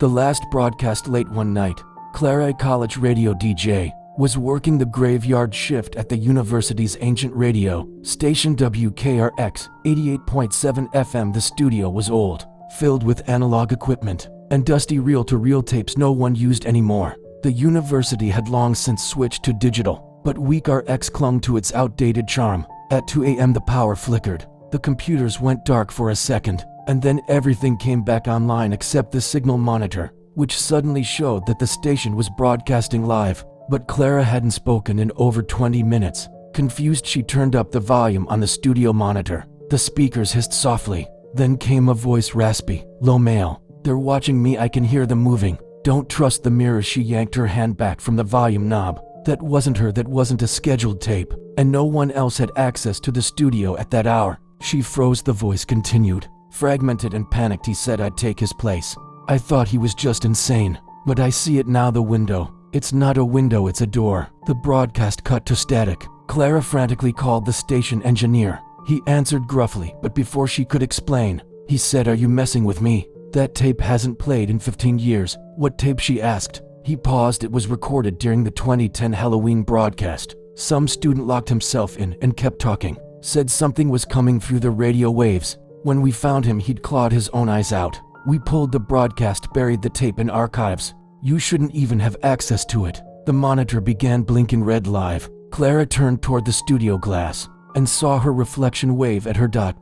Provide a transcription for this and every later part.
The last broadcast late one night, Clara, a college radio DJ, was working the graveyard shift at the university's ancient radio station WKRX 88.7 FM. The studio was old, filled with analog equipment and dusty reel-to-reel tapes no one used anymore. The university had long since switched to digital, but WKRX clung to its outdated charm. At 2 a.m. the power flickered, the computers went dark for a second, and then everything came back online except the signal monitor, which suddenly showed that the station was broadcasting live. But Clara hadn't spoken in over 20 minutes. Confused, she turned up the volume on the studio monitor. The speakers hissed softly. Then came a voice, raspy, low male. "They're watching me, I can hear them moving. Don't trust the mirrors." She yanked her hand back from the volume knob. That wasn't her, that wasn't a scheduled tape, and no one else had access to the studio at that hour. She froze. The voice continued. Fragmented and panicked, he said, "I'd take his place. I thought he was just insane. But I see it now, the window. It's not a window, it's a door." The broadcast cut to static. Clara frantically called the station engineer. He answered gruffly, but before she could explain, he said, "Are you messing with me? That tape hasn't played in 15 years. "What tape?" she asked. He paused. It was recorded during the 2010 Halloween broadcast. Some student locked himself in and kept talking. Said something was coming through the radio waves. When we found him, he'd clawed his own eyes out. We pulled the broadcast, buried the tape in archives. You shouldn't even have access to it." The monitor began blinking red live. Clara turned toward the studio glass and saw her reflection wave at her dot.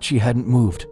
She hadn't moved.